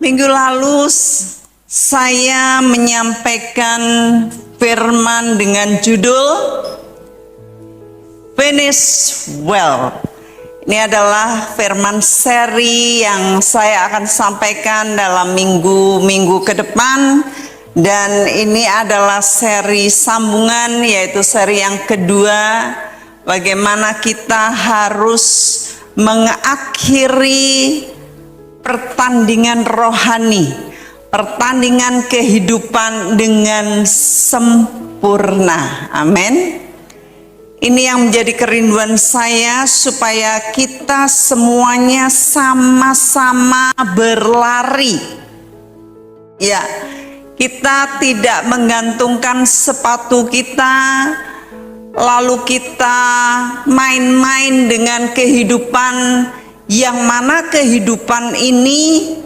Minggu lalu saya menyampaikan firman dengan judul Finish Well. Ini adalah firman seri yang saya akan sampaikan dalam minggu-minggu ke depan. Dan ini adalah seri sambungan, yaitu seri yang kedua. Bagaimana kita harus mengakhiri pertandingan rohani, pertandingan kehidupan dengan sempurna. Amin. Ini yang menjadi kerinduan saya, supaya kita semuanya sama-sama berlari. Ya, kita tidak menggantungkan sepatu kita, lalu kita main-main dengan kehidupan, yang mana kehidupan ini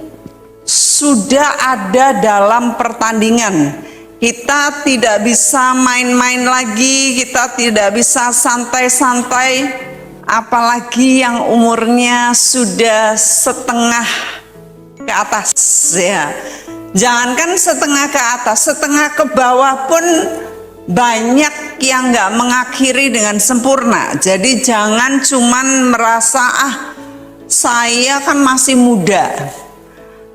sudah ada dalam pertandingan. Kita tidak bisa main-main lagi, kita tidak bisa santai-santai, apalagi yang umurnya sudah setengah ke atas ya. Jangankan setengah ke atas, setengah ke bawah pun banyak yang nggak mengakhiri dengan sempurna. Jadi jangan cuman merasa saya kan masih muda,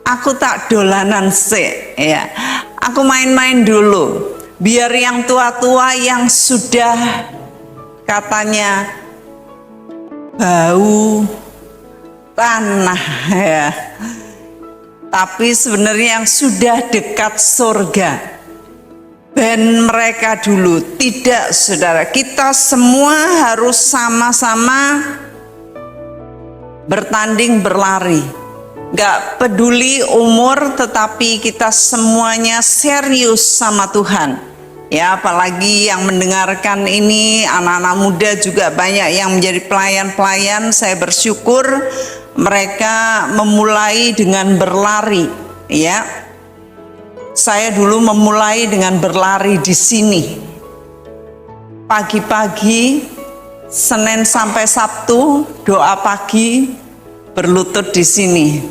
aku tak dolanan sih ya. Aku main-main dulu, biar yang tua-tua yang sudah katanya bau tanah ya, tapi sebenarnya yang sudah dekat surga, ben mereka dulu. Tidak, saudara, kita semua harus sama-sama bertanding, berlari. Gak peduli umur, tetapi kita semuanya serius sama Tuhan. Ya, apalagi yang mendengarkan ini anak-anak muda juga banyak yang menjadi pelayan-pelayan. Saya bersyukur mereka memulai dengan berlari. Ya, saya dulu memulai dengan berlari di sini. Pagi-pagi, Senin sampai Sabtu, doa pagi, berlutut di sini.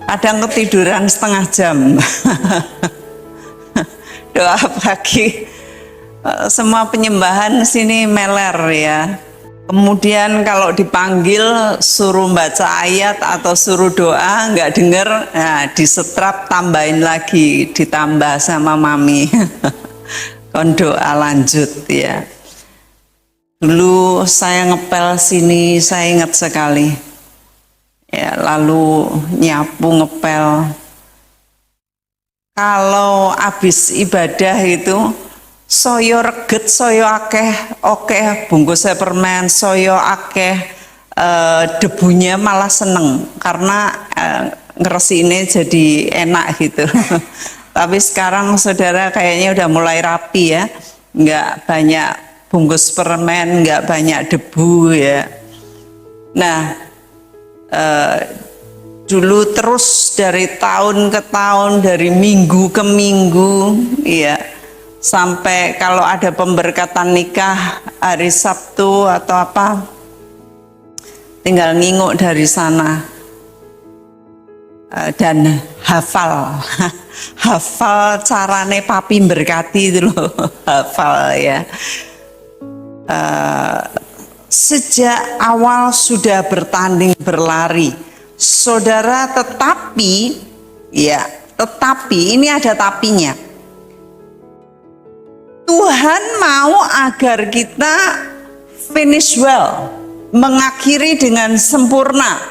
Kadang ketiduran setengah jam. Doa pagi, semua penyembahan sini meler ya. Kemudian kalau dipanggil suruh baca ayat atau suruh doa nggak denger, nah disetrap tambahin lagi, ditambah sama mami. Kon doa lanjut ya. Dulu saya ngepel sini, saya ingat sekali. Ya, lalu nyapu, ngepel. Kalau habis ibadah itu soyo reget, soyo akeh, oke bungkus permen, soyo akeh, debunya malah seneng karena ngeresine jadi enak gitu. Tapi sekarang saudara kayaknya udah mulai rapi ya, nggak banyak bungkus permen, nggak banyak debu ya. Nah, dulu terus dari tahun ke tahun, dari minggu ke minggu ya, sampai kalau ada pemberkatan nikah hari Sabtu atau apa, tinggal nginguk dari sana dan hafal hafal carane papi berkati itu loh. Hafal ya. Sejak awal sudah bertanding, berlari, saudara, tetapi ini ada tapinya. Tuhan mau agar kita finish well, mengakhiri dengan sempurna,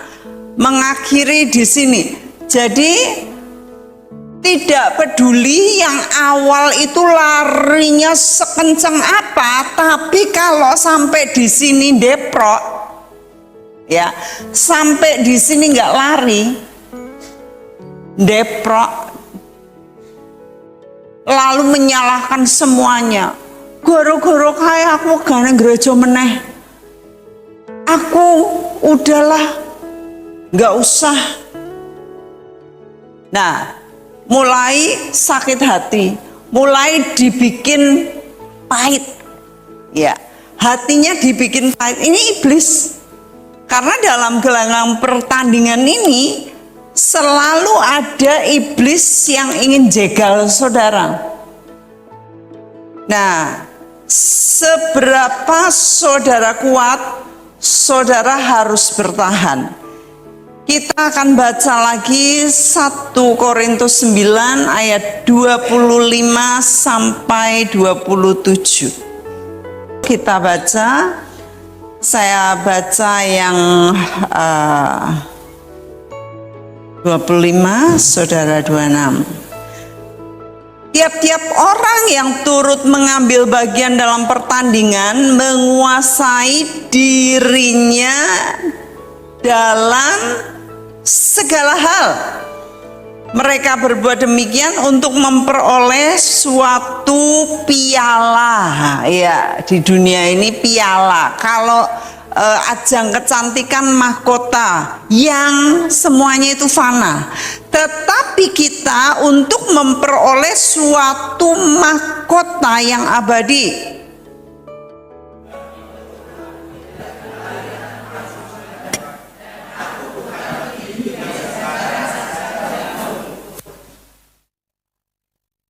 mengakhiri di sini. Jadi tidak peduli yang awal itu larinya sekencang apa, tapi kalau sampai di sini deprok, ya, sampai di sini nggak lari, deprok, lalu menyalahkan semuanya. Goro-goro kayak aku gak gereja meneh, aku udahlah, nggak usah. Nah, mulai sakit hati, mulai dibikin pahit, ya, hatinya dibikin pahit. Ini iblis, karena dalam gelanggang pertandingan ini selalu ada iblis yang ingin jegal saudara. Nah, seberapa saudara kuat, saudara harus bertahan. Kita akan baca lagi 1 Korintus 9 ayat 25 sampai 27. Kita baca, saya baca yang 25, saudara 26. Tiap-tiap orang yang turut mengambil bagian dalam pertandingan menguasai dirinya dalam segala hal. Mereka berbuat demikian untuk memperoleh suatu piala. Ya, di dunia ini piala. Kalau ajang kecantikan mahkota yang semuanya itu fana. Tetapi kita untuk memperoleh suatu mahkota yang abadi.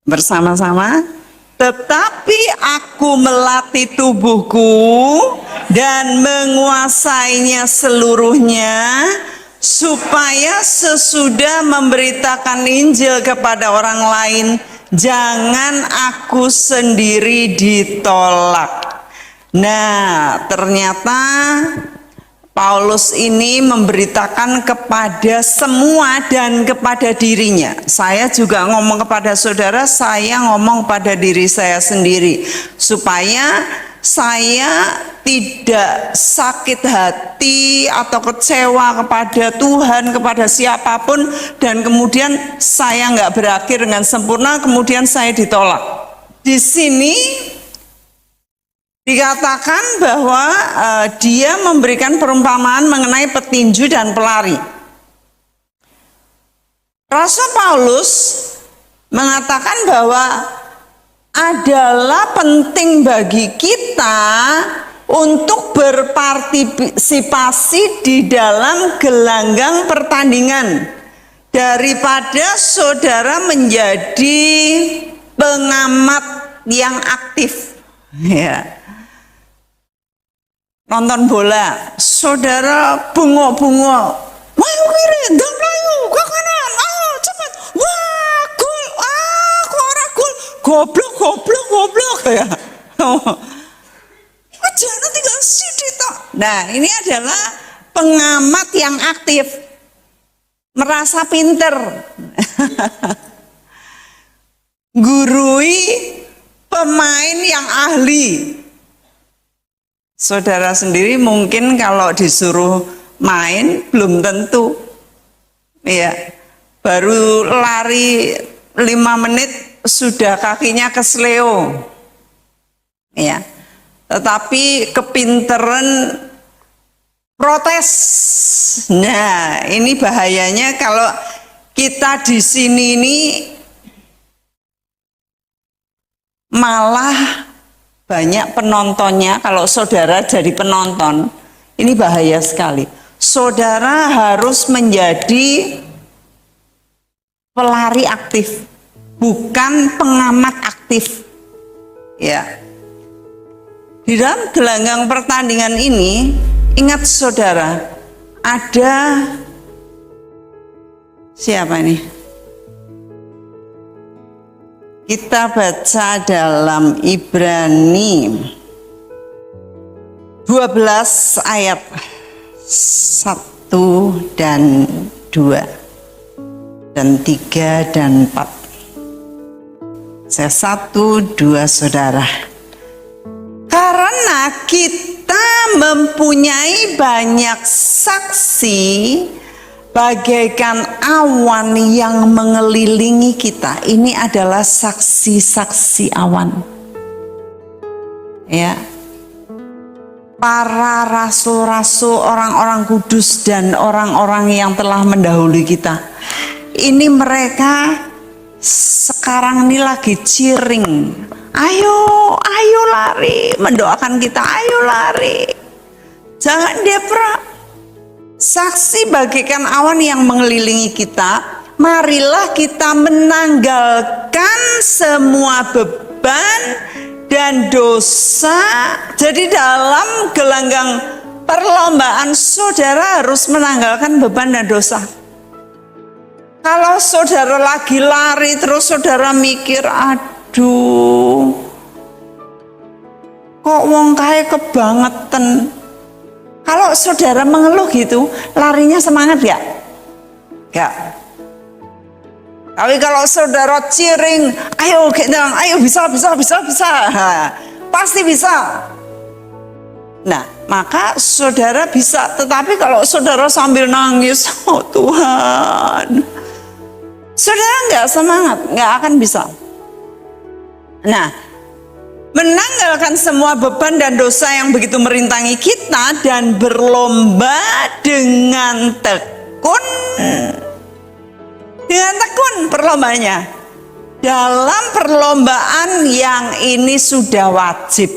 Bersama-sama, tetapi aku melatih tubuhku dan menguasainya seluruhnya, supaya sesudah memberitakan Injil kepada orang lain, jangan aku sendiri ditolak. Nah, ternyata Paulus ini memberitakan kepada semua dan kepada dirinya. Saya juga ngomong kepada saudara, saya ngomong pada diri saya sendiri, supaya saya tidak sakit hati atau kecewa kepada Tuhan, kepada siapapun, dan kemudian saya nggak berakhir dengan sempurna, kemudian saya ditolak. Di sini dikatakan bahwa dia memberikan perumpamaan mengenai petinju dan pelari. Rasul Paulus mengatakan bahwa adalah penting bagi kita untuk berpartisipasi di dalam gelanggang pertandingan daripada saudara menjadi pengamat yang aktif. Ya. Nonton bola, saudara bengok-bengok, ayo kiri, dan melayu, ke kanan, ayo cepat, wah gol, kok ora gol, goblok ya. Jangan tinggal sidik toh. Nah, ini adalah pengamat yang aktif, merasa pinter, gurui pemain yang ahli. Saudara sendiri mungkin kalau disuruh main belum tentu, ya, baru lari 5 menit sudah kakinya kesleo, ya. Tetapi kepinteran protes. Nah, ini bahayanya kalau kita di sini ini malah banyak penontonnya. Kalau saudara jadi penonton, ini bahaya sekali. Saudara harus menjadi pelari aktif, bukan pengamat aktif. Ya. Di dalam gelanggang pertandingan ini, ingat saudara, ada siapa ini? Kita baca dalam Ibrani 12 ayat 1 dan 2 dan 3 dan 4. Saya 1, 2 saudara. Karena kita mempunyai banyak saksi bagaikan awan yang mengelilingi kita. Ini adalah saksi-saksi awan. Ya. Para rasul-rasul, orang-orang kudus dan orang-orang yang telah mendahului kita. Ini mereka sekarang ini lagi cheering. Ayo lari, mendoakan kita, ayo lari. Jangan depra. Saksi bagaikan awan yang mengelilingi kita. Marilah kita menanggalkan semua beban dan dosa. Jadi dalam gelanggang perlombaan saudara harus menanggalkan beban dan dosa. Kalau saudara lagi lari terus saudara mikir, aduh, kok wong kae kebangetan. Kalau saudara mengeluh gitu, larinya semangat gak? Gak. Tapi kalau saudara cheering, ayo gendang, ayo bisa, pasti bisa. Nah, maka saudara bisa. Tetapi kalau saudara sambil nangis, oh Tuhan, saudara nggak semangat, nggak akan bisa. Nah, menanggalkan semua beban dan dosa yang begitu merintangi kita dan berlomba dengan tekun. Dengan tekun perlombanya. Dalam perlombaan yang ini sudah wajib.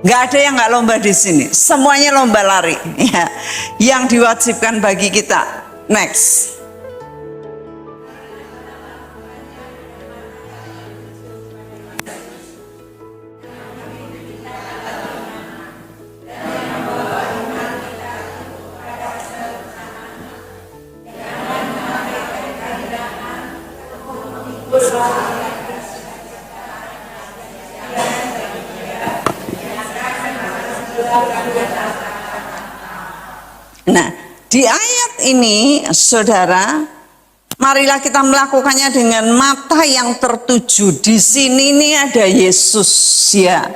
Nggak ada yang nggak lomba di sini. Semuanya lomba lari. Ya, yang diwajibkan bagi kita. Next. Nah, di ayat ini, saudara, marilah kita melakukannya dengan mata yang tertuju. Di sini nih ada Yesus, ya.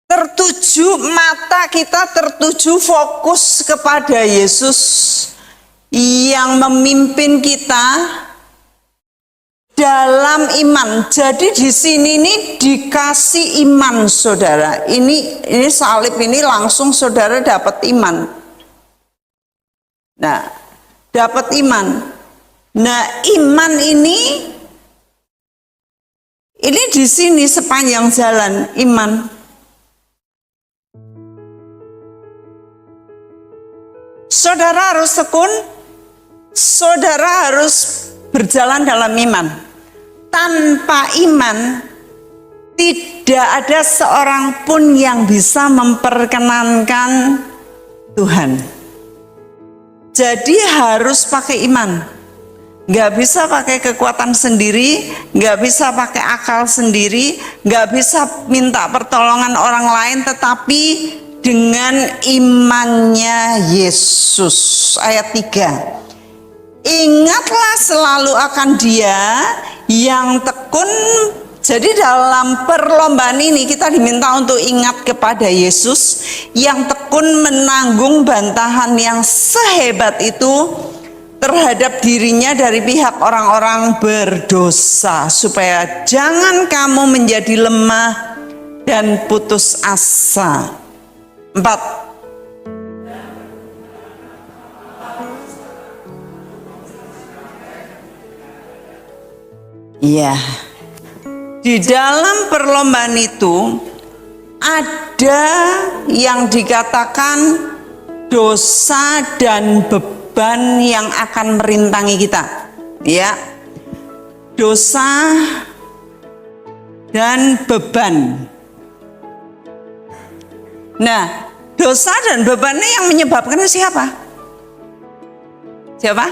Tertuju, mata kita tertuju fokus kepada Yesus yang memimpin kita dalam iman. Jadi di sini nih dikasih iman, saudara. Ini salib ini langsung saudara dapat iman. Nah, dapat iman. Nah, iman ini di sini sepanjang jalan iman. Saudara harus tekun, saudara harus berjalan dalam iman. Tanpa iman, tidak ada seorang pun yang bisa memperkenankan Tuhan. Jadi harus pakai iman. Nggak bisa pakai kekuatan sendiri, nggak bisa pakai akal sendiri, nggak bisa minta pertolongan orang lain, tetapi dengan imannya Yesus. Ayat 3. Ingatlah selalu akan Dia yang tekun. Jadi dalam perlombaan ini kita diminta untuk ingat kepada Yesus yang tekun menanggung bantahan yang sehebat itu terhadap dirinya dari pihak orang-orang berdosa, supaya jangan kamu menjadi lemah dan putus asa. 4. Iya. Di dalam perlombaan itu ada yang dikatakan dosa dan beban yang akan merintangi kita. Ya. Dosa dan beban. Nah, dosa dan bebannya yang menyebabkan siapa? Siapa?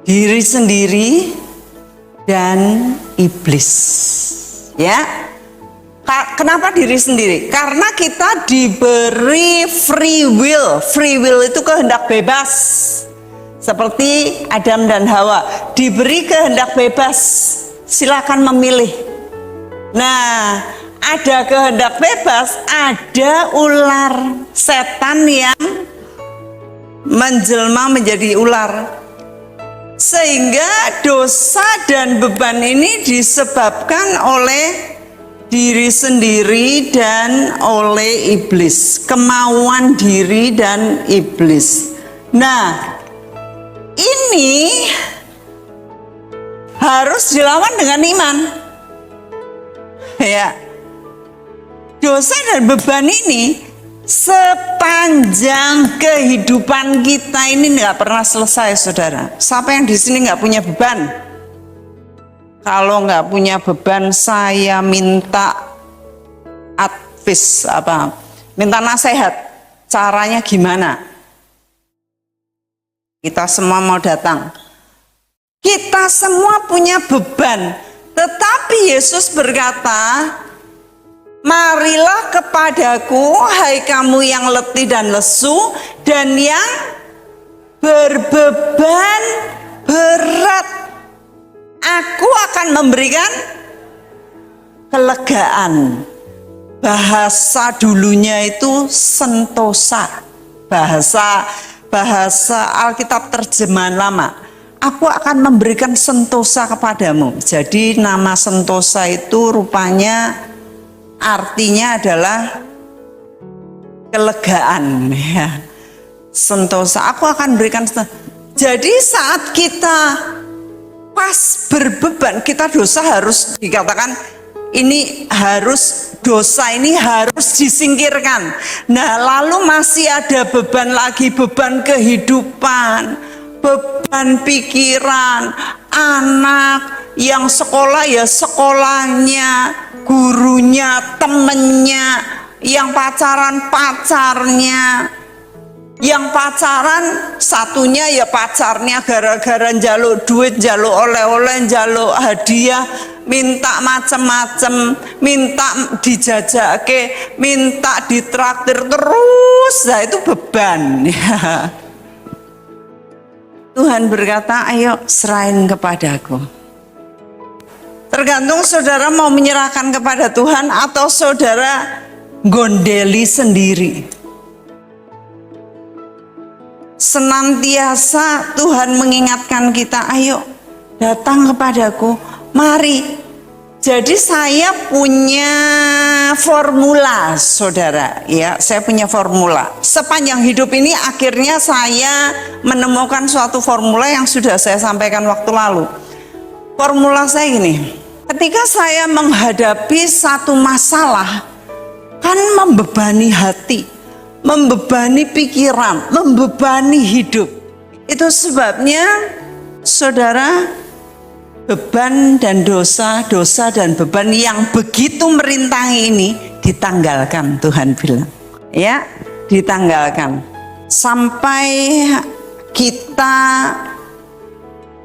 Diri sendiri dan iblis. Ya. Kenapa diri sendiri? Karena kita diberi free will. Free will itu kehendak bebas. Seperti Adam dan Hawa, diberi kehendak bebas. Silakan memilih. Nah, ada kehendak bebas, ada ular setan yang menjelma menjadi ular. Sehingga dosa dan beban ini disebabkan oleh diri sendiri dan oleh iblis. Kemauan diri dan iblis. Nah, ini harus dilawan dengan iman. Ya. dosa dan beban ini sepanjang kehidupan kita ini nggak pernah selesai, saudara. Siapa yang di sini nggak punya beban? Kalau nggak punya beban, saya minta advice, minta nasihat. Caranya gimana? Kita semua mau datang. Kita semua punya beban, tetapi Yesus berkata, marilah kepadaku, hai kamu yang letih dan lesu, dan yang berbeban berat. Aku akan memberikan kelegaan. Bahasa dulunya itu sentosa. Bahasa Alkitab terjemahan lama. Aku akan memberikan sentosa kepadamu. Jadi nama sentosa itu rupanya artinya adalah kelegaan, ya. Sentosa, aku akan berikan. Jadi saat kita pas berbeban, kita dosa harus dikatakan dosa ini harus disingkirkan. Nah, lalu masih ada beban lagi, beban kehidupan, beban pikiran, anak yang sekolah ya sekolahnya, gurunya, temennya, yang pacaran pacarnya. Yang pacaran satunya ya pacarnya gara-gara njaluk duit, njaluk oleh-oleh, njaluk hadiah, minta macem-macem, minta dijajake, minta ditraktir terus. Nah, itu beban. Tuhan berkata, ayo serahin kepadaku. Tergantung saudara mau menyerahkan kepada Tuhan atau saudara gondeli sendiri. Senantiasa Tuhan mengingatkan kita, ayo datang kepadaku, mari. Jadi saya punya formula, saudara, ya, saya punya formula. Sepanjang hidup ini akhirnya saya menemukan suatu formula yang sudah saya sampaikan waktu lalu. Formula saya gini, ketika saya menghadapi satu masalah, kan membebani hati, membebani pikiran, membebani hidup. Itu sebabnya saudara, beban dan dosa dan beban yang begitu merintangi ini ditanggalkan, Tuhan bilang. Ya, ditanggalkan. Sampai kita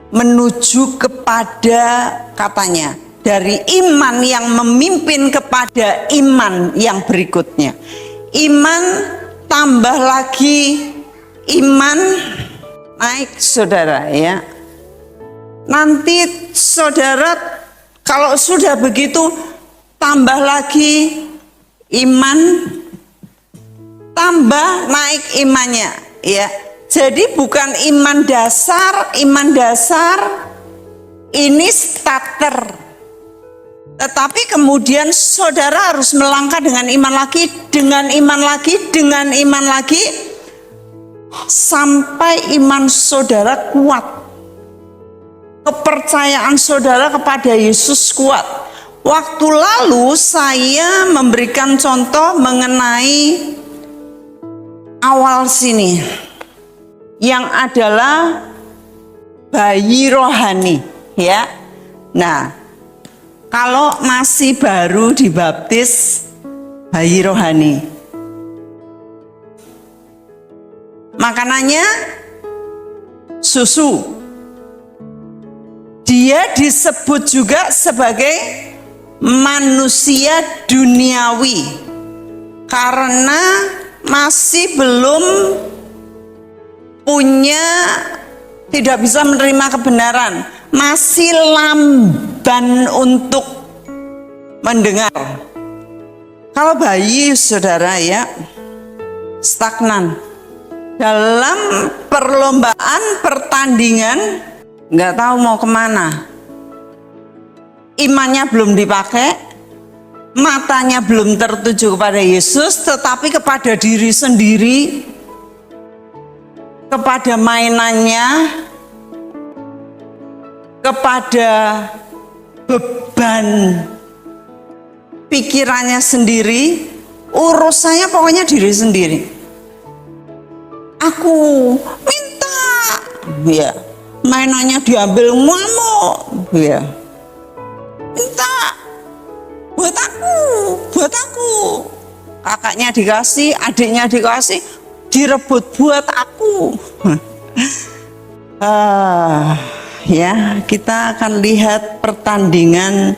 menuju kepada, katanya, dari iman yang memimpin kepada iman yang berikutnya. Iman tambah lagi iman, naik, saudara, ya. Nanti saudara kalau sudah begitu tambah lagi iman, tambah naik imannya, ya. Jadi bukan iman dasar ini starter. Tetapi kemudian saudara harus melangkah dengan iman lagi, sampai iman saudara kuat. Kepercayaan saudara kepada Yesus kuat. Waktu lalu saya memberikan contoh mengenai awal sini, yang adalah bayi rohani, ya. Nah, kalau masih baru dibaptis bayi rohani, makanannya susu. Dia disebut juga sebagai manusia duniawi karena masih belum tidak bisa menerima kebenaran, masih lamban untuk mendengar. Kalau bayi, saudara, ya, stagnan dalam perlombaan, pertandingan, nggak tahu mau kemana. Imannya belum dipakai, matanya belum tertuju kepada Yesus, tetapi kepada diri sendiri, kepada mainannya, kepada beban pikirannya sendiri, urusannya pokoknya diri sendiri. Aku minta, ya, mainannya diambil ngamuk, ya, minta buat aku, kakaknya dikasih, adiknya dikasih, direbut buat aku. Ya, kita akan lihat pertandingan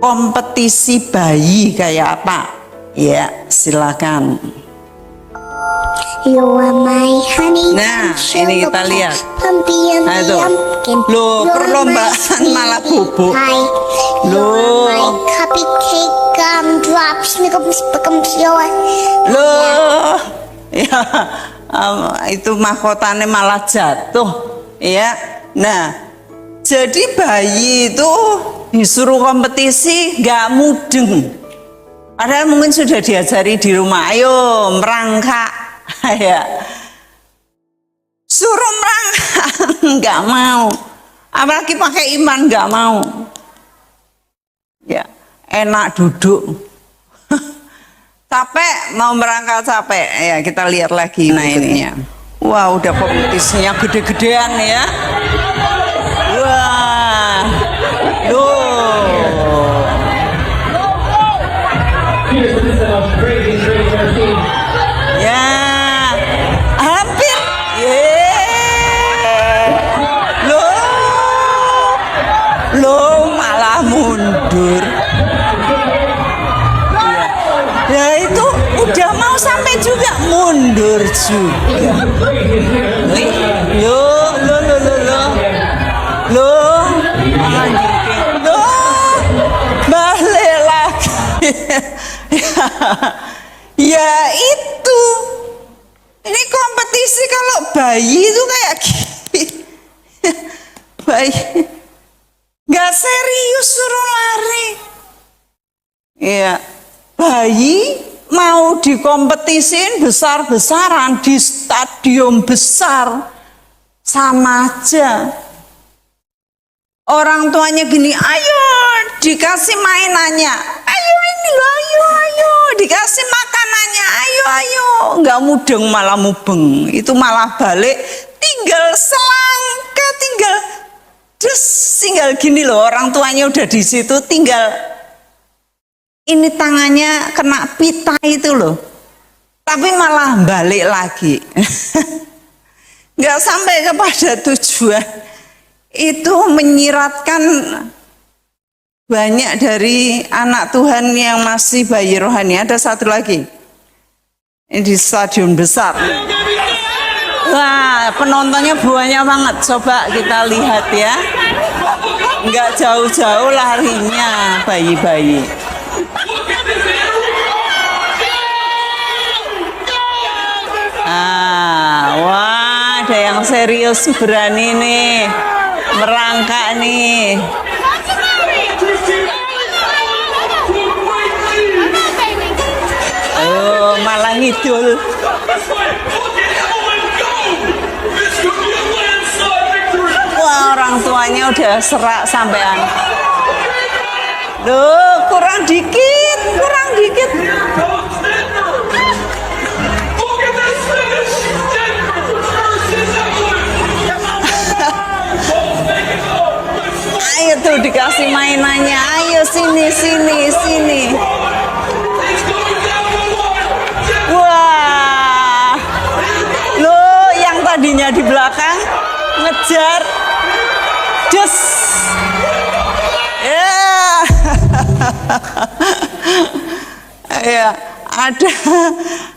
kompetisi bayi kayak apa. Ya, silakan. You are my honey. Nah, ini kita lihat. Nah, itu. Pumpkin. Loh, perlombaan malah bubuk. Loh. My cupcake gumdrops becomes your. Loh. Ya, itu mahkotanya malah jatuh. Ya. Nah, jadi bayi itu disuruh kompetisi nggak mudeng. Padahal mungkin sudah diajari di rumah, ayo merangkak, ya, suruh merangkak, nggak mau, apalagi pakai iman nggak mau, ya, enak duduk, capek mau merangkak capek, ya kita lihat lagi, nah ininya, wah udah kompetisinya gede-gedean ya, wah, loh. Ya, hampir. Loh, malah mundur. Ya itu udah mau sampai juga mundur juga. Loh, lanjutin. Loh, balik lagi. Ya itu, ini kompetisi kalau bayi itu kayak gini, bayi nggak serius suruh lari, ya bayi mau dikompetisin besar-besaran di stadium besar sama aja. Orang tuanya gini, ayo dikasih mainannya, ayo ini loh, ayo dikasih makanannya, ayo, nggak mudeng malah mubeng, itu malah balik, tinggal selangkah, tinggal gini loh, orang tuanya udah di situ, tinggal ini tangannya kena pita itu loh, tapi malah balik lagi, nggak sampai kepada tujuan. Itu menyiratkan banyak dari anak Tuhan yang masih bayi rohani. Ada satu lagi, ini di stadion besar. Wah, penontonnya banyak banget. Coba kita lihat ya, nggak jauh-jauh larinya bayi-bayi. Wah, ada yang serius berani nih. Merangkak nih. Oh, malah ngidul. Wah, orang tuanya udah serak sampean. Loh, kurang dikit. Ayo tuh dikasih mainannya, ayo sini. Wah, lo yang tadinya di belakang ngejar, des, ya,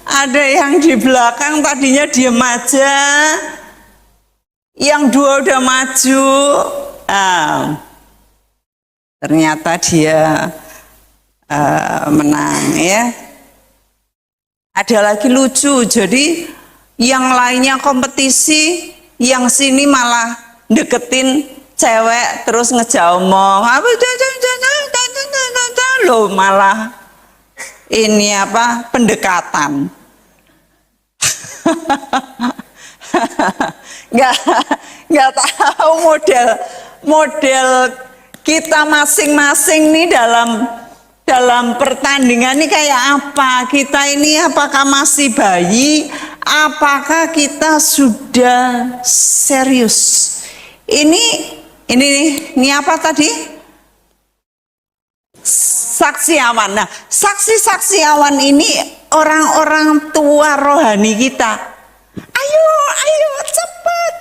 ada yang di belakang tadinya diem aja, yang dua udah maju. Ternyata dia menang ya. Ada lagi lucu, jadi yang lainnya kompetisi, yang sini malah deketin cewek terus ngejaomong, loh malah ini apa pendekatan. nggak tahu model kita masing-masing nih dalam pertandingan ini kayak apa? Kita ini apakah masih bayi? Apakah kita sudah serius? Ini apa tadi? Saksi awan. Nah, saksi-saksi awan ini orang-orang tua rohani kita. Ayo, cepat.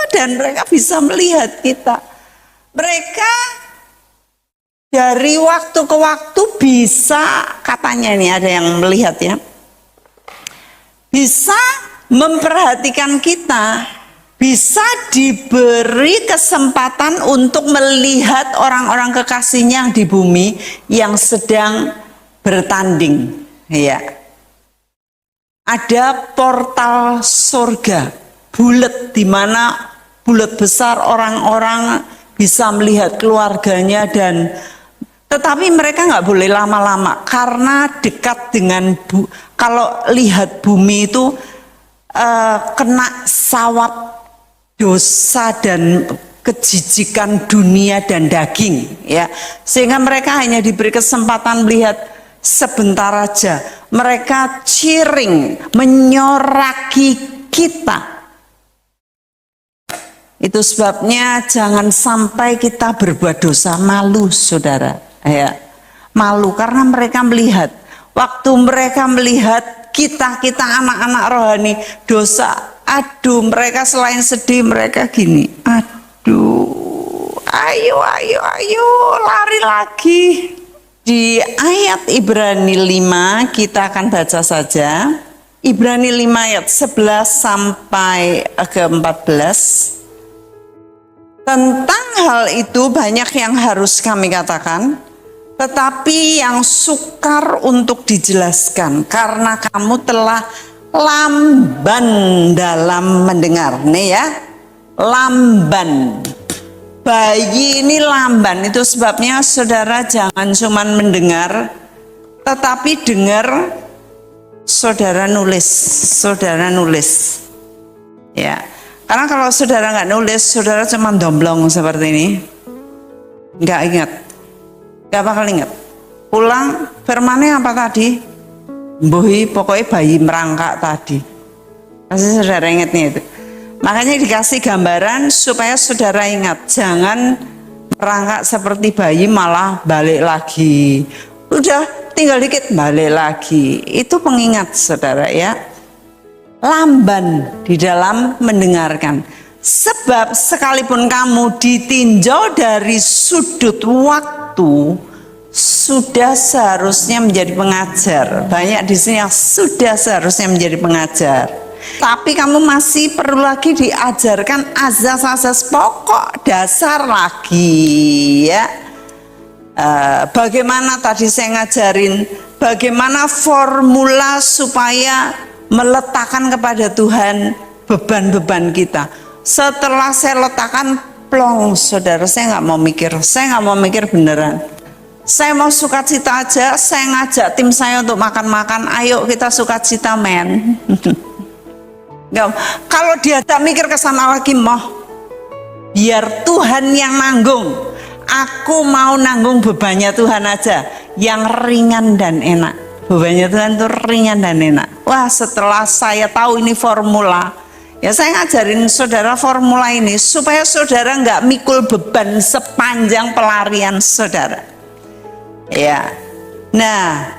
Dan mereka bisa melihat kita. Mereka dari waktu ke waktu bisa, katanya ini ada yang melihat ya, bisa memperhatikan kita, bisa diberi kesempatan untuk melihat orang-orang kekasihnya yang di bumi yang sedang bertanding. Ya, ada portal surga bulat, di mana bulat besar, orang-orang bisa melihat keluarganya, dan tetapi mereka nggak boleh lama-lama karena dekat dengan kalau lihat bumi itu kena sawap dosa dan kejijikan dunia dan daging, ya, sehingga mereka hanya diberi kesempatan melihat sebentar aja. Mereka ciring, menyoraki kita. Itu sebabnya jangan sampai kita berbuat dosa. Malu, saudara, ya, malu karena mereka melihat. Waktu mereka melihat kita anak-anak rohani dosa, aduh, mereka selain sedih mereka gini, aduh, ayo lari lagi. Di ayat Ibrani 5 kita akan baca saja. Ibrani 5 ayat 11 sampai ke 14. Tentang hal itu banyak yang harus kami katakan, tetapi yang sukar untuk dijelaskan karena kamu telah lamban dalam mendengar. Nih ya, lamban. Bayi ini lamban, itu sebabnya saudara jangan cuma mendengar, tetapi dengar. Saudara nulis, ya. Karena kalau saudara nggak nulis, saudara cuma domblong seperti ini, nggak ingat, nggak bakal ingat. Pulang, firmannya apa tadi? Bohi, pokoknya bayi merangkak tadi. Pasti saudara ingatnya itu. Makanya dikasih gambaran supaya saudara ingat. Jangan merangkak seperti bayi malah balik lagi. Udah tinggal dikit balik lagi. Itu pengingat saudara ya. Lamban di dalam mendengarkan. Sebab sekalipun kamu ditinjau dari sudut waktu, sudah seharusnya menjadi pengajar. Banyak di sini yang sudah seharusnya menjadi pengajar. Tapi kamu masih perlu lagi diajarkan azas-azas pokok dasar lagi ya. Bagaimana tadi saya ngajarin, bagaimana formula supaya meletakkan kepada Tuhan beban-beban kita. Setelah saya letakkan, plong saudara, saya nggak mau mikir beneran. Saya mau sukacita aja, saya ngajak tim saya untuk makan-makan, ayo kita sukacita men. Nggak, kalau diajak mikir ke sana lagi, mau biar Tuhan yang nanggung. Aku mau nanggung bebannya Tuhan aja, yang ringan dan enak. Bebannya Tuhan itu ringan dan enak. Wah, setelah saya tahu ini formula, ya saya ngajarin saudara formula ini supaya saudara nggak mikul beban sepanjang pelarian saudara. Ya, nah,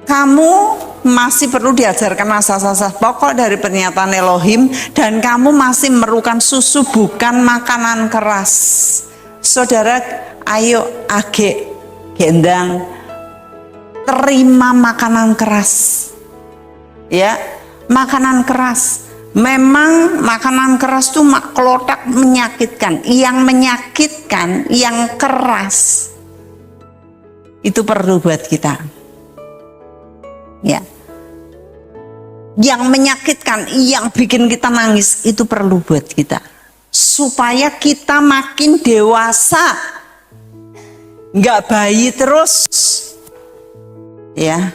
kamu masih perlu diajarkan asas-asas pokok dari pernyataan Elohim, dan kamu masih memerlukan susu, bukan makanan keras. Saudara, ayo gendang, terima makanan keras. Ya, makanan keras. Memang makanan keras itu kelotak menyakitkan. Yang menyakitkan, yang keras, itu perlu buat kita. Ya, yang menyakitkan, yang bikin kita nangis, itu perlu buat kita supaya kita makin dewasa, nggak bayi terus. Ya,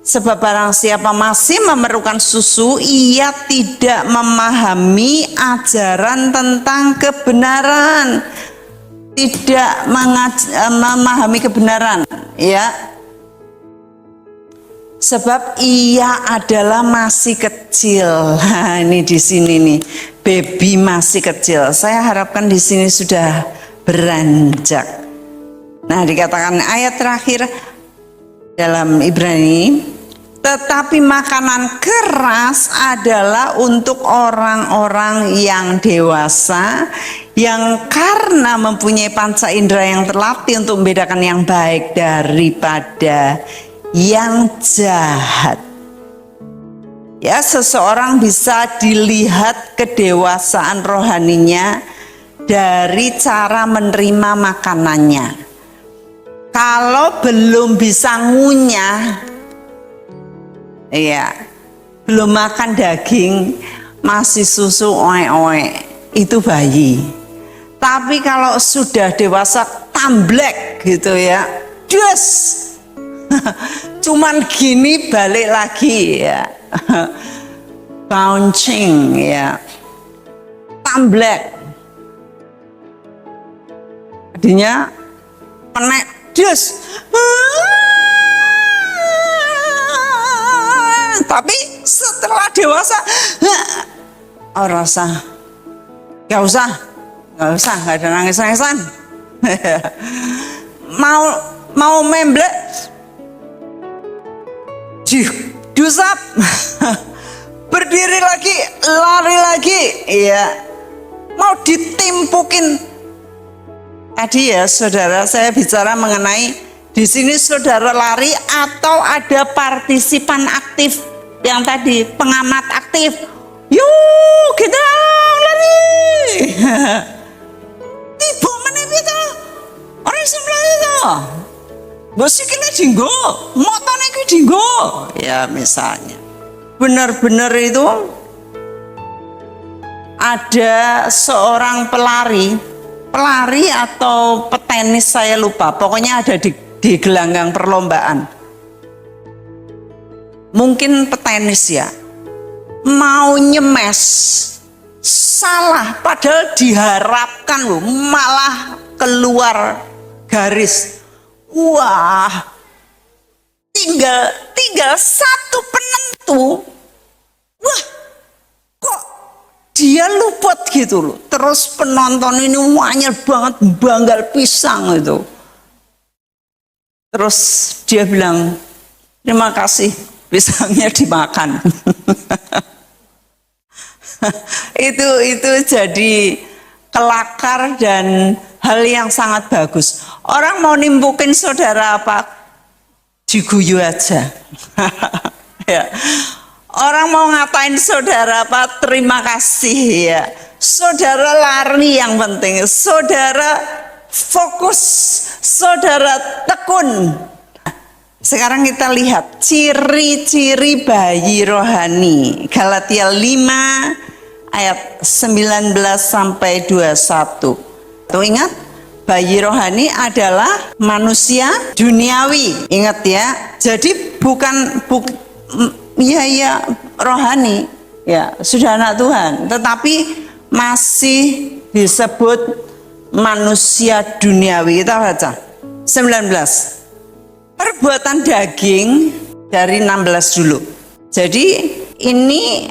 sebab barang siapa masih memerlukan susu, ia tidak memahami ajaran tentang kebenaran. tidak memahami kebenaran, ya. Sebab ia adalah masih kecil. Nah, ini di sini nih, baby masih kecil. Saya harapkan di sini sudah beranjak. Nah, dikatakan ayat terakhir dalam Ibrani, tetapi makanan keras adalah untuk orang-orang yang dewasa, yang karena mempunyai panca indera yang terlatih untuk membedakan yang baik daripada yang jahat. Ya, seseorang bisa dilihat kedewasaan rohaninya dari cara menerima makanannya. Kalau belum bisa ngunyah, ya, belum makan daging, masih susu oe-oe, itu bayi. Tapi kalau sudah dewasa, tamblek gitu ya, dus, cuman gini balik lagi ya, bouncing ya, tamblek, artinya menek dus. Tapi setelah dewasa, gak usah, gak ada nangis-nangisan. mau memblek, dusap, berdiri lagi, lari lagi, ya. Mau ditimpukin. Tadi ya, saudara, saya bicara mengenai di sini saudara lari atau ada partisipan aktif yang tadi, pengamat aktif. Yuk kita lari. Tiba menit itu orang sebelah itu bosiknya dinggo, motornya itu dinggo, ya misalnya. Benar-benar itu ada seorang pelari atau petenis, saya lupa, pokoknya ada di gelanggang perlombaan. Mungkin petenis ya, mau nyemes, salah, padahal diharapkan loh, malah keluar garis. Wah, tinggal satu penentu. Wah, kok dia luput gitu loh. Terus penonton ini wanyel banget, banggal pisang itu. Terus dia bilang, terima kasih, pisangnya dimakan. itu jadi kelakar dan hal yang sangat bagus. Orang mau nimbukin saudara apa, diguyu aja. Ya. Orang mau ngatain saudara apa, terima kasih ya. Saudara lari yang penting, saudara fokus, saudara tekun. Sekarang kita lihat ciri-ciri bayi rohani. Galatia 5 ayat 19 sampai 21. Tuh ingat, bayi rohani adalah manusia duniawi. Ingat ya. Jadi bukan rohani, ya sudah anak Tuhan, tetapi masih disebut manusia duniawi. Kita baca 19. Perbuatan daging dari 16 dulu. Jadi ini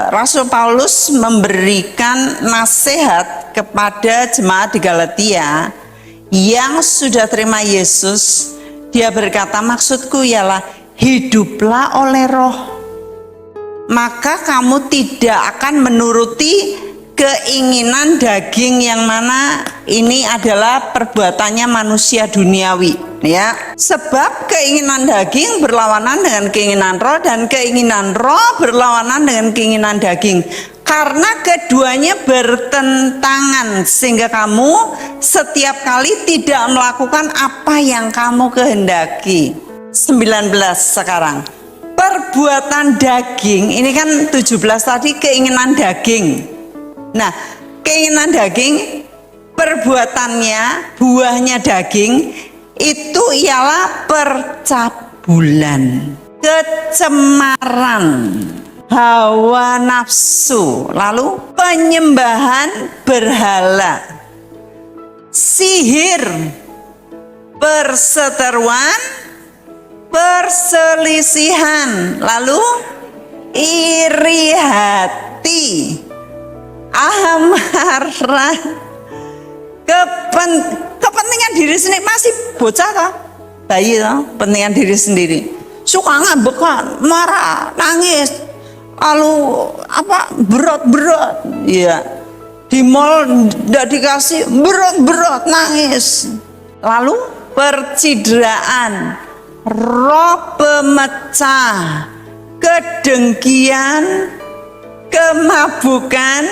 Rasul Paulus memberikan nasihat kepada jemaat di Galatia yang sudah terima Yesus. Dia berkata, maksudku ialah hiduplah oleh roh, maka kamu tidak akan menuruti keinginan daging, yang mana ini adalah perbuatannya manusia duniawi, ya. Sebab keinginan daging berlawanan dengan keinginan roh, dan keinginan roh berlawanan dengan keinginan daging, karena keduanya bertentangan, sehingga kamu setiap kali tidak melakukan apa yang kamu kehendaki. 19 sekarang. Perbuatan daging, ini kan 17 tadi keinginan daging. Nah, keinginan daging, perbuatannya, buahnya daging, itu ialah percabulan, kecemaran, hawa nafsu, lalu penyembahan berhala. sihir, perseteruan, perselisihan, lalu iri hati, amarah, kepentingan diri sendiri. Masih bocah toh, bayi toh, kepentingan diri sendiri, suka ngambek, marah, nangis, lalu apa, berot-berot, ya di mall tidak dikasih, berot-berot, nangis, lalu percidraan, roh pemecah, kedengkian, kemabukan,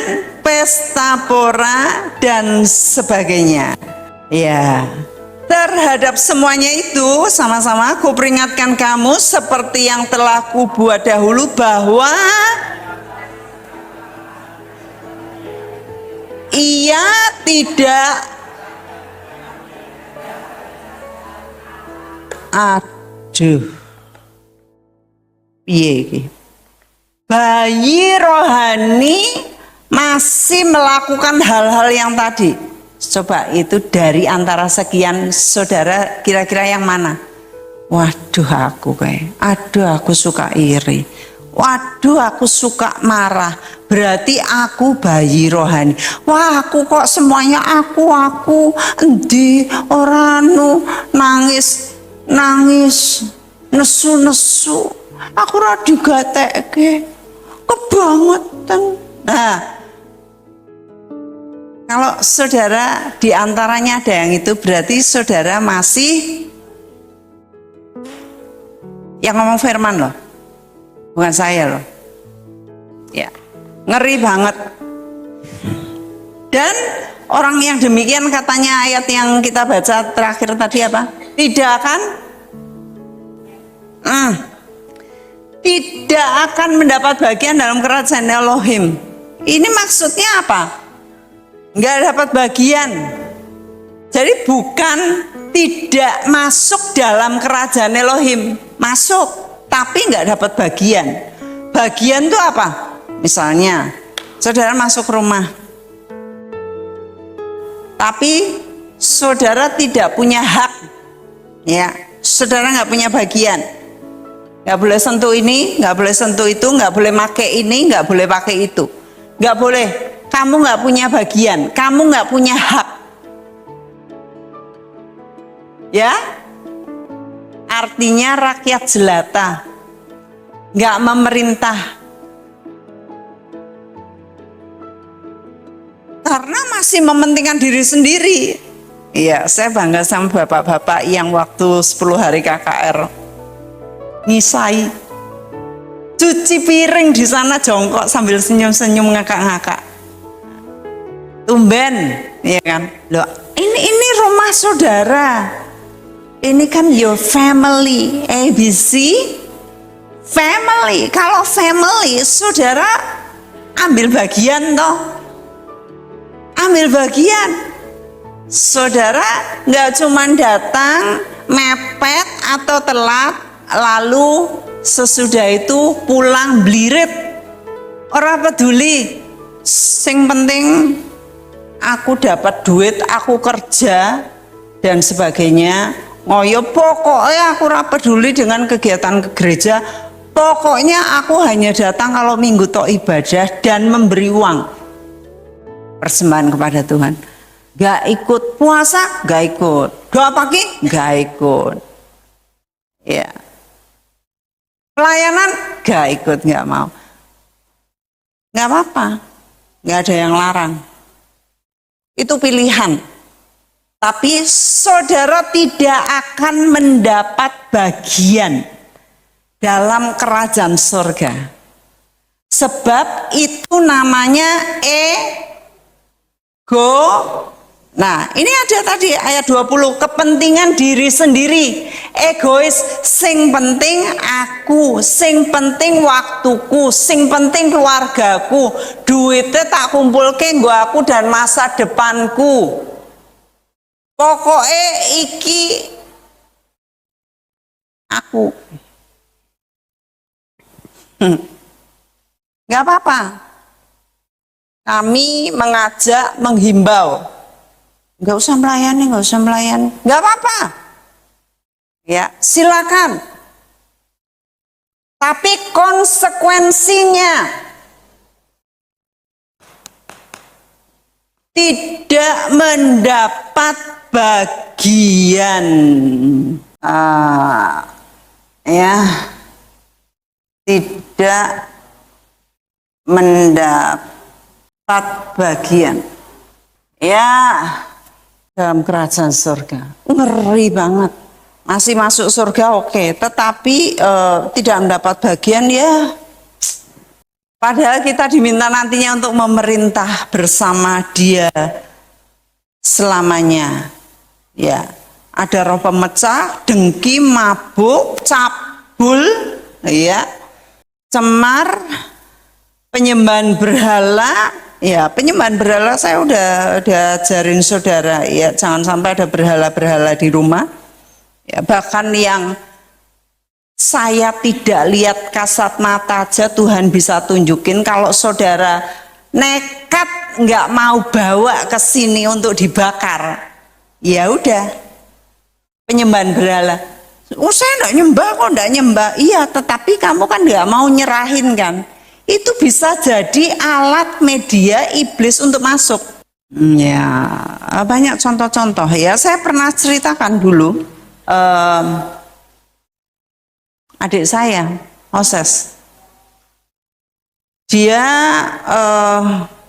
pesta pora, dan sebagainya. Ya, terhadap semuanya itu sama-sama aku peringatkan kamu seperti yang telah kubuat dahulu, bahwa ia tidak piye iki? Bayi rohani masih melakukan hal-hal yang tadi. Coba itu dari antara sekian saudara kira-kira yang mana? Waduh aku aku suka iri. Waduh aku suka marah. Berarti aku bayi rohani. Wah aku kok semuanya aku endi oranu, nangis nesu aku ora digatekke kebangetan. Nah, kalau saudara diantaranya ada yang itu, berarti saudara masih, yang ngomong firman loh, bukan saya loh. Ya, ngeri banget. Dan orang yang demikian, katanya ayat yang kita baca terakhir tadi apa? Tidak akan mendapat bagian dalam kerajaan Elohim. Ini maksudnya apa? Nggak dapat bagian. Jadi bukan tidak masuk dalam kerajaan Elohim, masuk tapi nggak dapat bagian. Bagian itu apa? Misalnya saudara masuk rumah, tapi saudara tidak punya hak, ya, saudara nggak punya bagian. Nggak boleh sentuh ini, nggak boleh sentuh itu, nggak boleh pakai ini, nggak boleh pakai itu, nggak boleh. Kamu nggak punya bagian, kamu nggak punya hak, ya. Artinya rakyat jelata, nggak memerintah, karena masih mementingkan diri sendiri. Iya, saya bangga sama bapak-bapak yang waktu 10 hari KKR ngisai, cuci piring di sana jongkok sambil senyum-senyum ngakak-ngakak. Tumben, ya kan? Loh, ini rumah saudara. Ini kan your family, ABC family. Kalau family, saudara ambil bagian toh. Ambil bagian. Saudara nggak cuma datang, mepet atau telat, lalu sesudah itu pulang blirit. Ora peduli. Sing penting aku dapat duit, aku kerja dan sebagainya. Ngoyo, pokoknya aku ora peduli dengan kegiatan ke gereja. Pokoknya aku hanya datang kalau minggu tok ibadah dan memberi uang persembahan kepada Tuhan. Gak ikut puasa, gak ikut. Doa pagi, gak ikut. Ya. Pelayanan, gak ikut, gak mau. Gak apa-apa, gak ada yang larang. Itu pilihan. Tapi saudara tidak akan mendapat bagian dalam kerajaan surga. Sebab itu namanya ego. Nah, ini ada tadi ayat 20, kepentingan diri sendiri, egois, sing penting aku, sing penting waktuku, sing penting keluargaku, duitnya tak kumpulke nggo aku dan masa depanku. Pokoknya iki aku. Nggak apa-apa. Kami mengajak, menghimbau nggak usah melayani, nggak apa-apa. Ya, silakan. Tapi konsekuensinya tidak mendapat bagian. Ya, tidak mendapat bagian. Ya, dalam kerajaan surga ngeri banget. Masih masuk surga oke, tetapi tidak mendapat bagian ya. Padahal kita diminta nantinya untuk memerintah bersama Dia selamanya. Ya, ada roh pemecah, dengki, mabuk, cabul, ya, cemar, penyembahan berhala. Ya, penyembahan berhala saya udah ajarin saudara, ya, jangan sampai ada berhala-berhala di rumah. Ya, bahkan yang saya tidak lihat kasat mata aja Tuhan bisa tunjukin. Kalau saudara nekat nggak mau bawa ke sini untuk dibakar, ya udah, penyembahan berhala. Saya enggak nyembah kok, enggak nyembah. Iya, tetapi kamu kan nggak mau nyerahin kan. Itu bisa jadi alat media iblis untuk masuk. Ya, banyak contoh-contoh ya. Saya pernah ceritakan dulu, adik saya, Moses. Dia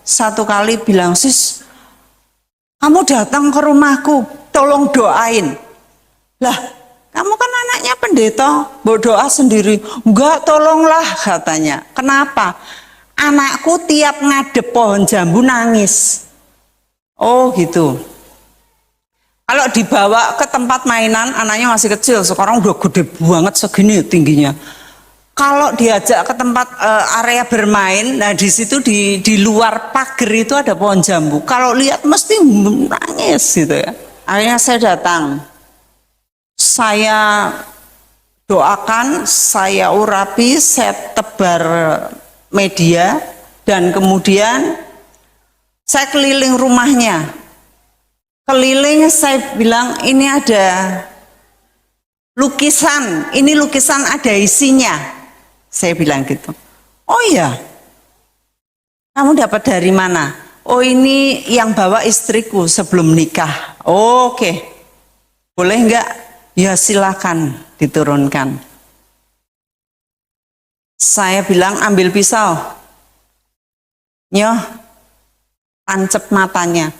satu kali bilang, sis, kamu datang ke rumahku, tolong doain. Lah, kamu kan anaknya pendeta, mau doa sendiri. Enggak, tolonglah katanya. Kenapa? Anakku tiap ngadep pohon jambu nangis. Oh gitu. Kalau dibawa ke tempat mainan, anaknya masih kecil, sekarang udah gede banget segini tingginya. Kalau diajak ke tempat area bermain, nah di situ di luar pagar itu ada pohon jambu. Kalau lihat mesti nangis gitu ya. Akhirnya saya datang. Saya doakan, saya urapi, saya tebar media, dan kemudian saya keliling rumahnya. Keliling saya bilang, ini ada lukisan, ini lukisan ada isinya. Saya bilang gitu. Oh iya, kamu dapat dari mana? Oh ini yang bawa istriku sebelum nikah. Oh, oke, boleh enggak? Ya silakan diturunkan. Saya bilang ambil pisau, nyoh, tancap matanya.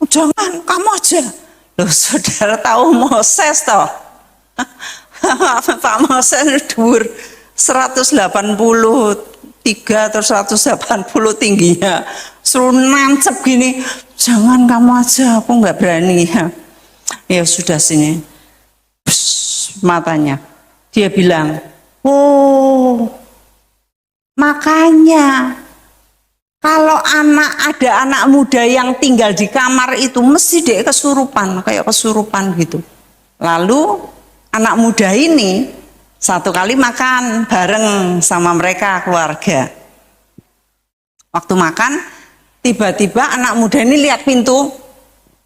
Oh, jangan, kamu aja. Loh, saudara tahu Moses toh? Pak Moses dhuwur 183 atau 180 tingginya. Suruh nancep gini, jangan kamu aja, aku nggak berani. Ya sudah sini. Matanya, dia bilang, oh makanya kalau ada anak muda yang tinggal di kamar itu mesti dia kesurupan, kayak kesurupan gitu. Lalu anak muda ini satu kali makan bareng sama mereka keluarga. Waktu makan tiba-tiba anak muda ini lihat pintu,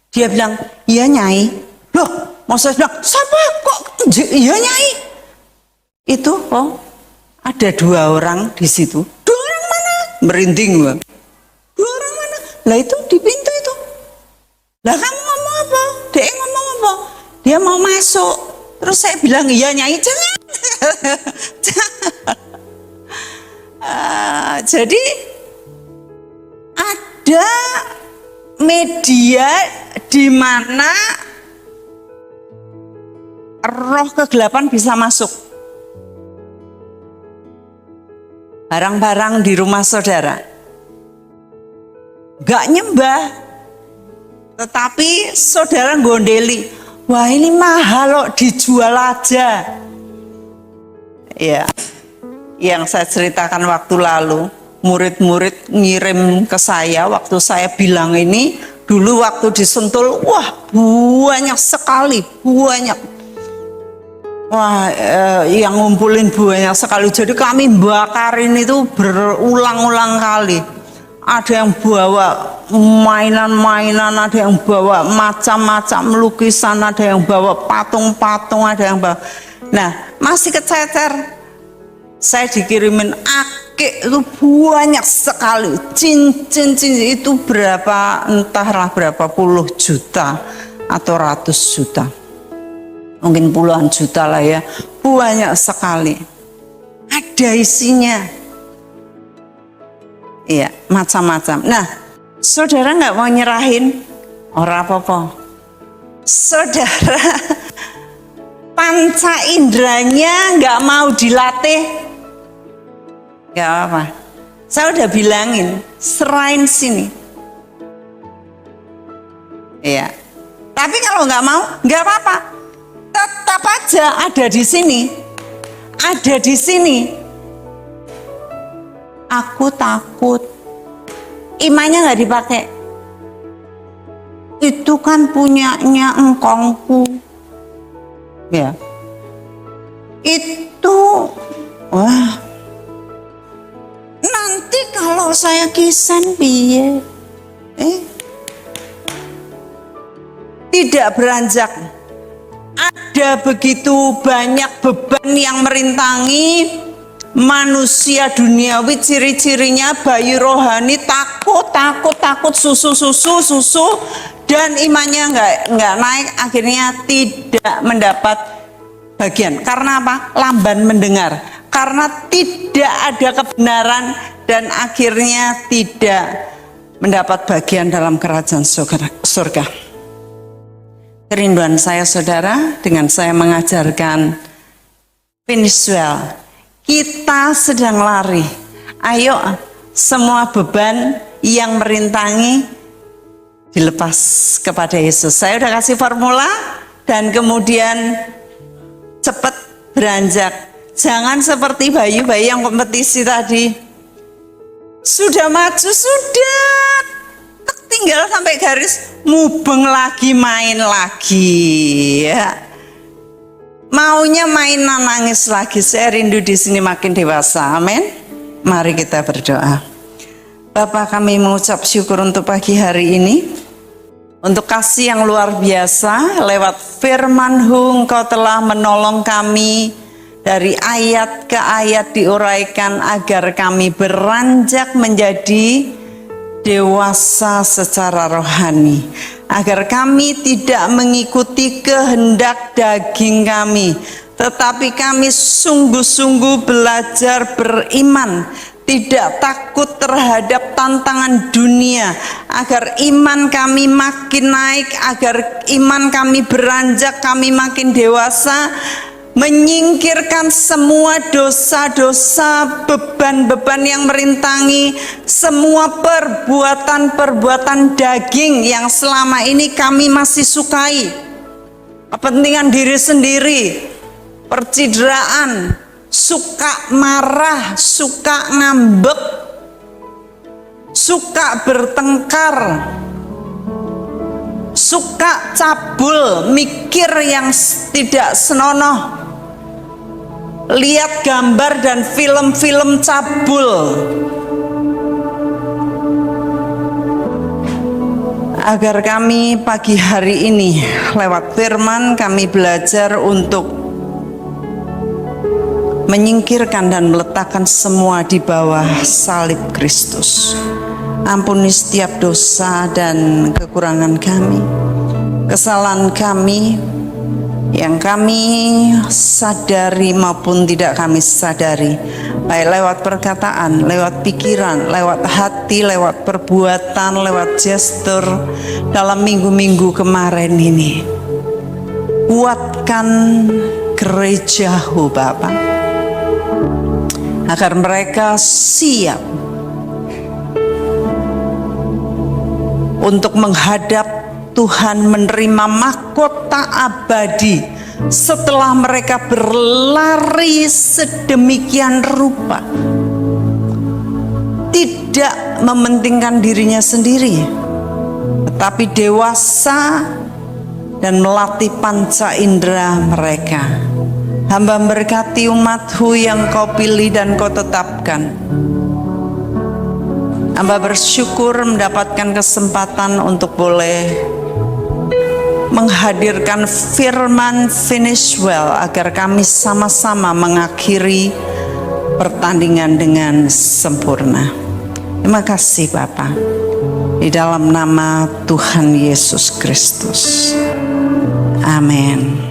dia bilang, iya Nyai. Loh, Moses bilang, siapa kok iya Nyai? Itu oh ada 2 orang di situ. 2 orang mana? Merinding gua. 2 orang mana? Lah itu di pintu itu. Lah kamu ngomong apa? Dia ngomong apa? Dia mau masuk. Terus saya bilang, iya Nyai, jangan. Jadi ada media di mana roh kegelapan bisa masuk. Barang-barang di rumah saudara gak nyembah, tetapi saudara gondeli, wah ini mahal loh, dijual aja. Ya, yang saya ceritakan waktu lalu, murid-murid ngirim ke saya waktu saya bilang ini. Dulu waktu di Sentul, wah banyak sekali, banyak. Wah, yang ngumpulin banyak sekali. Jadi kami bakarin itu berulang-ulang kali. Ada yang bawa mainan-mainan, ada yang bawa macam-macam lukisan, ada yang bawa patung-patung, ada yang bawa. Nah, masih kececer. Saya dikirimin akik itu banyak sekali, cincin itu berapa, entahlah berapa puluh juta atau ratus juta, mungkin puluhan juta lah ya, banyak sekali. Ada isinya, iya macam-macam. Nah, saudara nggak mau nyerahin, ora apa-apa. Saudara panca inderanya nggak mau dilatih, nggak apa-apa. Saya udah bilangin, serain sini. Iya. Tapi kalau nggak mau, nggak apa-apa. Tetap aja ada di sini. Ada di sini. Aku takut. Imannya nggak dipakai. Itu kan punyanya engkongku. Ya. Itu, wah. Nanti kalau saya kisen piye? Tidak beranjak. Ada begitu banyak beban yang merintangi manusia duniawi. Ciri-cirinya bayi rohani takut susu dan imannya nggak naik, akhirnya tidak mendapat bagian. Karena apa? Lamban mendengar. Karena tidak ada kebenaran dan akhirnya tidak mendapat bagian dalam kerajaan surga. Kerinduan saya, saudara, dengan saya mengajarkan finish well, kita sedang lari. Ayo, semua beban yang merintangi dilepas kepada Yesus. Saya udah kasih formula dan kemudian cepat beranjak. Jangan seperti bayi-bayi yang kompetisi tadi. Sudah maju, sudah tinggal sampai garis, mubeng lagi, main lagi ya. Maunya mainan, nangis lagi. Saya rindu di sini makin dewasa. Amin. Mari kita berdoa. Bapa, kami mengucap syukur untuk pagi hari ini, untuk kasih yang luar biasa. Lewat firman-Mu Engkau telah menolong kami, dari ayat ke ayat diuraikan agar kami beranjak menjadi dewasa secara rohani, agar kami tidak mengikuti kehendak daging kami, tetapi kami sungguh-sungguh belajar beriman, tidak takut terhadap tantangan dunia, agar iman kami makin naik, agar iman kami beranjak, kami makin dewasa, menyingkirkan semua dosa-dosa, beban-beban yang merintangi, semua perbuatan-perbuatan daging yang selama ini kami masih sukai. Kepentingan diri sendiri, percideraan, suka marah, suka ngambek, suka bertengkar, suka cabul, mikir yang tidak senonoh, lihat gambar dan film-film cabul. Agar kami pagi hari ini lewat firman kami belajar untuk menyingkirkan dan meletakkan semua di bawah salib Kristus. Ampuni setiap dosa dan kekurangan kami, kesalahan kami yang kami sadari maupun tidak kami sadari, baik lewat perkataan, lewat pikiran, lewat hati, lewat perbuatan, lewat gestur dalam minggu-minggu kemarin ini. Kuatkan gereja-Mu Bapa, agar mereka siap untuk menghadap Tuhan, menerima mahkota abadi setelah mereka berlari sedemikian rupa, tidak mementingkan dirinya sendiri, tetapi dewasa dan melatih panca indera mereka. Hamba memberkati umat-Mu yang Kau pilih dan Kau tetapkan. Hamba bersyukur mendapatkan kesempatan untuk boleh menghadirkan firman finish well agar kami sama-sama mengakhiri pertandingan dengan sempurna. Terima kasih Bapa. Di dalam nama Tuhan Yesus Kristus. Amin.